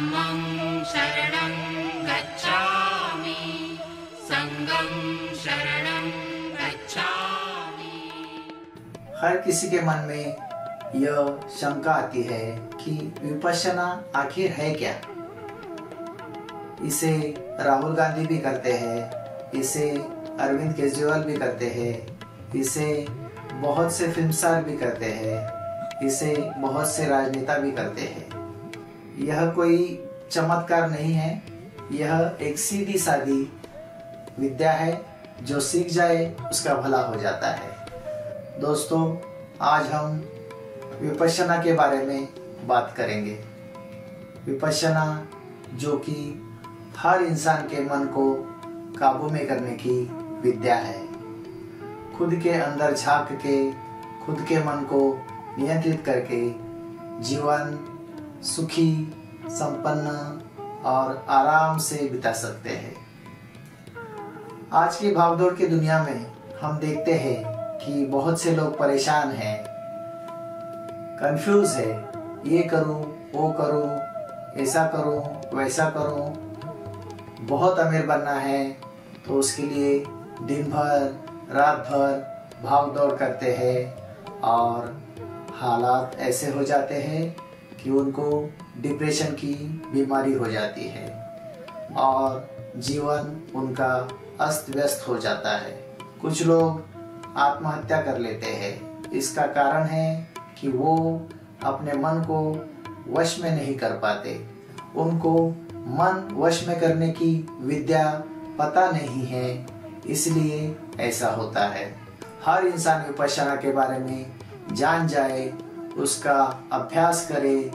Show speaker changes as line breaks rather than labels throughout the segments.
धम्मं शरणं गच्छामि, संघं शरणं गच्छामि।
हर किसी के मन में यह शंका आती है कि विपश्यना आखिर है क्या। इसे राहुल गांधी भी करते हैं, इसे अरविंद केजरीवाल भी करते हैं, इसे बहुत से फिल्म स्टार भी करते हैं, इसे बहुत से राजनेता भी करते हैं। यह कोई चमत्कार नहीं है, यह एक सीधी सादी विद्या है, जो सीख जाए उसका भला हो जाता है। दोस्तों, आज हम विपश्यना के बारे में बात करेंगे। विपश्यना जो कि हर इंसान के मन को काबू में करने की विद्या है। खुद के अंदर झांक के खुद के मन को नियंत्रित करके जीवन सुखी, संपन्न और आराम से बिता सकते हैं। आज की भागदौड़ की दुनिया में हम देखते हैं कि बहुत से लोग परेशान हैं, कंफ्यूज है। ये करूं, वो करूं, ऐसा करूं, वैसा करूं। बहुत अमीर बनना है तो उसके लिए दिन भर रात भर भाग दौड़ करते हैं और हालात ऐसे हो जाते हैं कि उनको डिप्रेशन की बीमारी हो जाती है और जीवन उनका अस्त व्यस्त हो जाता है। कुछ लोग आत्महत्या कर लेते हैं। इसका कारण है कि वो अपने मन को वश में नहीं कर पाते। उनको मन वश में करने की विद्या पता नहीं है, इसलिए ऐसा होता है। हर इंसान विपश्यना के बारे में जान जाए, उसका अभ्यास करे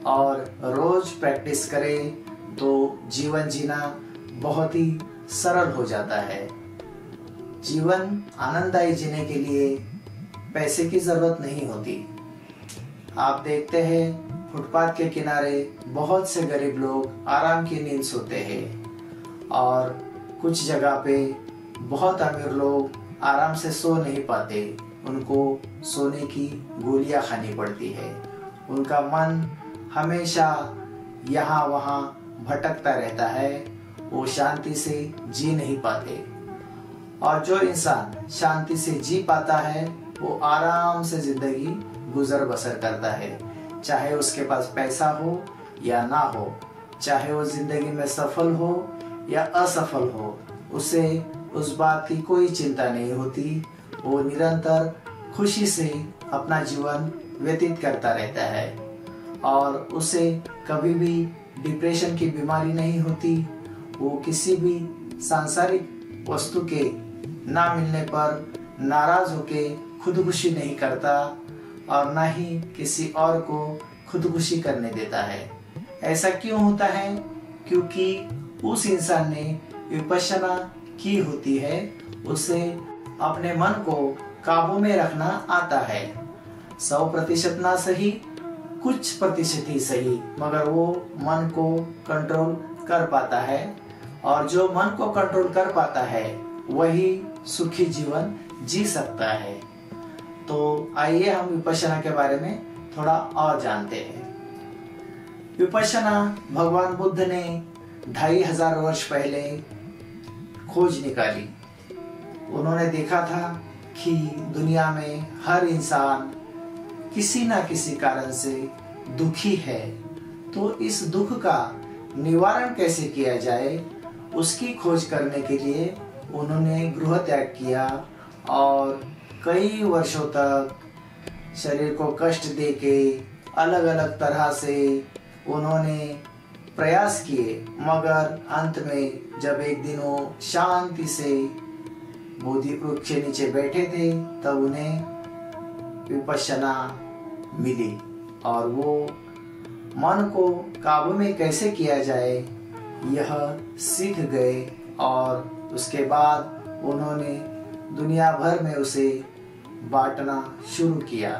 और रोज प्रैक्टिस करे तो जीवन जीना बहुत ही सरल हो जाता है। जीवन आनंददायी जीने के लिए पैसे की जरूरत नहीं होती। आप देखते हैं फुटपाथ के किनारे बहुत से गरीब लोग आराम की नींद सोते हैं और कुछ जगह पे बहुत अमीर लोग आराम से सो नहीं पाते। उनको सोने की गोलियां खानी पड़ती है। उनका मन हमेशा यहाँ वहाँ भटकता रहता है, वो शांति से जी नहीं पाते। और जो इंसान शांति से जी पाता है वो आराम से जिंदगी गुजर बसर करता है, चाहे उसके पास पैसा हो या ना हो, चाहे वो जिंदगी में सफल हो या असफल हो, उसे उस बात की कोई चिंता नहीं होती। वो निरंतर खुशी से अपना जीवन व्यतीत करता रहता है और उसे कभी भी डिप्रेशन की बीमारी नहीं होती। वो किसी भी सांसारिक वस्तु के ना मिलने पर नाराज होके खुदकुशी नहीं करता और ना ही किसी और को खुदकुशी करने देता है। ऐसा क्यों होता है? क्योंकि उस इंसान ने विपश्यना की होती है, उसे अपने मन को काबू में रखना आता है। 100% ना सही, कुछ प्रतिशत ही सही, मगर वो मन को कंट्रोल कर पाता है और जो मन को कंट्रोल कर पाता है वही सुखी जीवन जी सकता है। तो आइए हम विपश्यना के बारे में थोड़ा और जानते हैं। विपश्यना भगवान बुद्ध ने 2500 वर्ष पहले खोज निकाली। उन्होंने देखा था कि दुनिया में हर इंसान किसी न किसी कारण से दुखी है, तो इस दुख का निवारण कैसे किया जाए, उसकी खोज करने के लिए उन्होंने गृह त्याग किया और कई वर्षों तक शरीर को कष्ट देके अलग अलग तरह से उन्होंने प्रयास किए, मगर अंत में जब एक दिन वो शांति से बोधि वृक्ष के नीचे बैठे थे तब उन्हें विपश्यना मिली और वो मन को काबू में कैसे किया जाए यह सीख गए और उसके बाद उन्होंने दुनिया भर में उसे बांटना शुरू किया।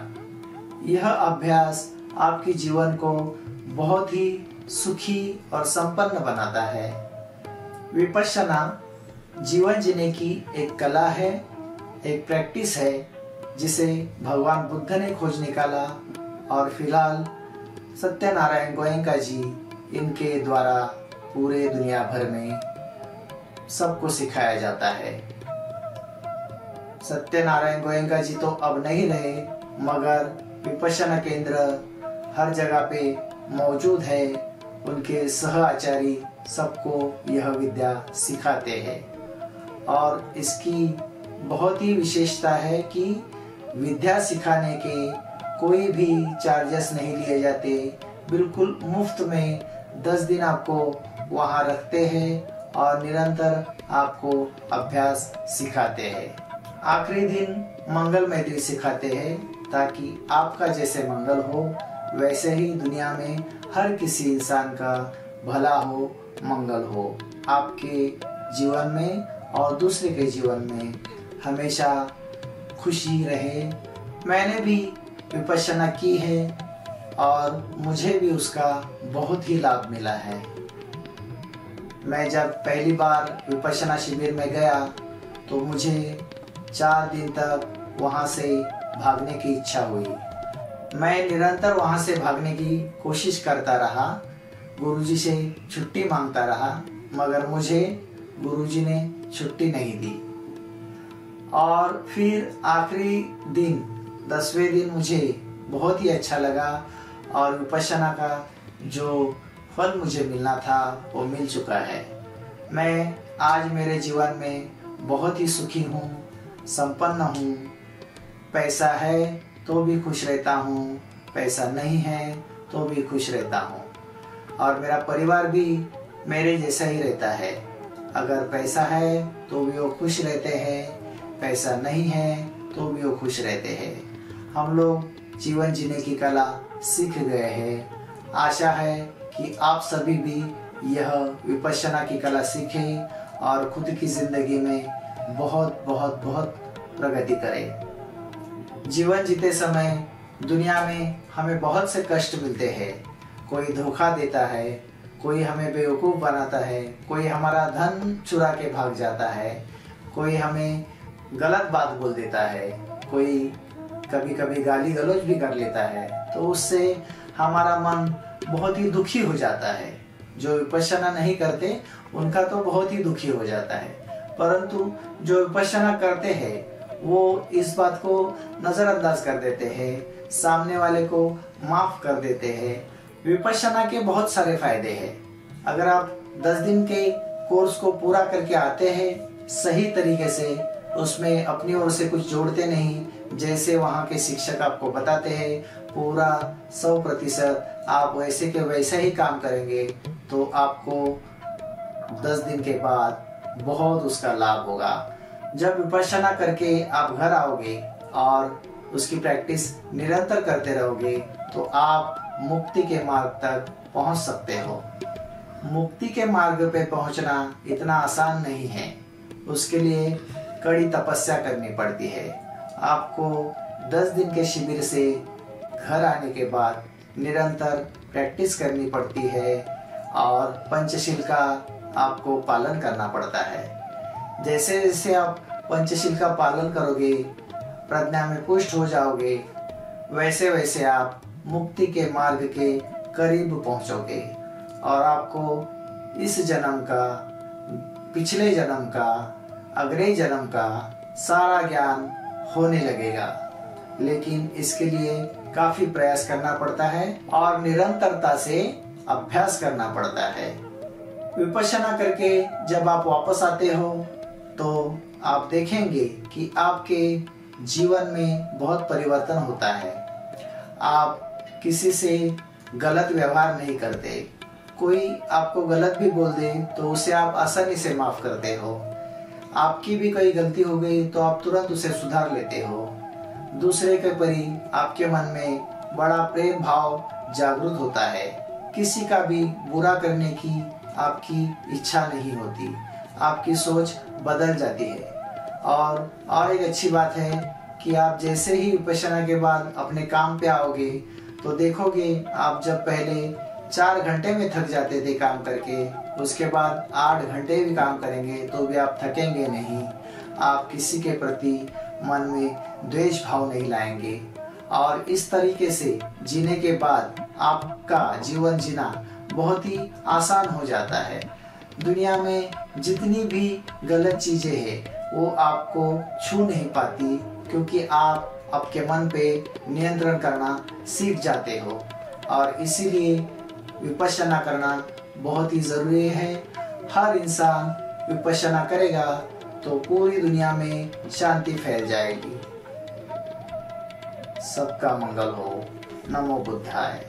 यह अभ्यास आपके जीवन को बहुत ही सुखी और संपन्न बनाता है। विपश्यना जीवन जीने की एक कला है, एक प्रैक्टिस है जिसे भगवान बुद्ध ने खोज निकाला और फिलहाल सत्यनारायण गोयंका जी इनके द्वारा पूरे दुनिया भर में सबको सिखाया जाता है। सत्यनारायण गोयंका जी तो अब नहीं रहे, मगर विपश्यना केंद्र हर जगह पे मौजूद है। उनके सह आचार्य सबको यह विद्या सिखाते हैं और इसकी बहुत ही विशेषता है कि विद्या सिखाने के कोई भी चार्जेस नहीं लिए जाते। बिल्कुल मुफ्त में 10 दिन आपको वहाँ रखते हैं और निरंतर आपको अभ्यास सिखाते हैं। आखिरी दिन मंगल मैत्री सिखाते हैं ताकि आपका जैसे मंगल हो वैसे ही दुनिया में हर किसी इंसान का भला हो, मंगल हो, आपके जीवन में और दूसरे के जीवन में हमेशा खुशी रहे। मैंने भी विपश्यना की है और मुझे भी उसका बहुत ही लाभ मिला है। मैं जब पहली बार विपश्यना शिविर में गया तो मुझे 4 दिन तक वहाँ से भागने की इच्छा हुई। मैं निरंतर वहाँ से भागने की कोशिश करता रहा, गुरुजी से छुट्टी मांगता रहा, मगर मुझे गुरुजी ने छुट्टी नहीं दी। और फिर आखिरी दिन 10वें दिन मुझे बहुत ही अच्छा लगा और विपश्यना का जो फल मुझे मिलना था वो मिल चुका है। मैं आज मेरे जीवन में बहुत ही सुखी हूँ, संपन्न हूँ। पैसा है तो भी खुश रहता हूँ, पैसा नहीं है तो भी खुश रहता हूँ और मेरा परिवार भी मेरे जैसा ही रहता है। अगर पैसा है तो भी वो खुश रहते हैं, पैसा नहीं है तो भी वो खुश रहते हैं। हम लोग जीवन जीने की कला सीख गए हैं। आशा है कि आप सभी भी यह विपश्यना की कला सीखें और खुद की जिंदगी में बहुत बहुत बहुत प्रगति करें। जीवन जीते समय दुनिया में हमें बहुत से कष्ट मिलते हैं। कोई धोखा देता है, कोई हमें बेवकूफ़ बनाता है, कोई हमारा धन चुरा के भाग जाता है, कोई हमें गलत बात बोल देता है, कोई कभी कभी गाली गलौज भी कर लेता है। तो उससे हमारा मन बहुत ही दुखी हो जाता है। जो विपश्यना नहीं करते उनका तो बहुत ही दुखी हो जाता है, परंतु जो विपश्यना करते हैं वो इस बात को नज़रअंदाज कर देते हैं, सामने वाले को माफ़ कर देते हैं। विपश्यना के बहुत सारे फायदे हैं। अगर आप 10 दिन के कोर्स को पूरा करके आते हैं सही तरीके से, उसमें अपनी ओर से कुछ जोड़ते नहीं, जैसे वहाँ के शिक्षक आपको बताते हैं पूरा 100% आप वैसे के वैसे ही काम करेंगे, तो आपको 10 दिन के बाद बहुत उसका लाभ होगा। जब विपश्यना करके आप घर आओगे और उसकी प्रैक्टिस निरंतर करते रहोगे तो आप मुक्ति के मार्ग तक पहुंच सकते हो। मुक्ति के मार्ग पे पहुंचना इतना आसान नहीं है, उसके लिए कड़ी तपस्या करनी पड़ती है। आपको 10 दिन के शिविर से घर आने के बाद निरंतर प्रैक्टिस करनी पड़ती है और पंचशील का आपको पालन करना पड़ता है। जैसे जैसे आप पंचशील का पालन करोगे, प्रज्ञा में पुष्ट हो जाओगे, वैसे वैसे आप मुक्ति के मार्ग के करीब पहुंचोगे और आपको इस जन्म का, पिछले जन्म का, अगले जन्म का सारा ज्ञान होने लगेगा। लेकिन इसके लिए काफी प्रयास करना पड़ता है और निरंतरता से अभ्यास करना पड़ता है। विपश्यना करके जब आप वापस आते हो तो आप देखेंगे कि आपके जीवन में बहुत परिवर्तन होता है। आप किसी से गलत व्यवहार नहीं करते। कोई आपको गलत भी बोल दे तो उसे आप आसानी से माफ करते हो। आपकी भी कोई गलती हो गई तो आप तुरंत उसे सुधार लेते हो। दूसरे के प्रति आपके मन में बड़ा प्रेम भाव जागृत होता है। किसी का भी बुरा करने की आपकी इच्छा नहीं होती, आपकी सोच बदल जाती है। और एक अच्छी बात है कि आप जैसे ही विपश्यना के बाद अपने काम पे आओगे तो देखोगे आप जब पहले 4 घंटे में थक जाते थे काम करके, उसके बाद 8 घंटे भी काम करेंगे तो भी आप थकेंगे नहीं। आप किसी के प्रति मन में द्वेष भाव नहीं लाएंगे और इस तरीके से जीने के बाद आपका जीवन जीना बहुत ही आसान हो जाता है। दुनिया में जितनी भी गलत चीज़ें हैं वो आपको छू नहीं पाती, क्योंकि आप आपके मन पे नियंत्रण करना सीख जाते हो। और इसीलिए विपश्यना करना बहुत ही ज़रूरी है। हर इंसान विपश्यना करेगा तो पूरी दुनिया में शांति फैल जाएगी। सबका मंगल हो। नमो बुद्धाय।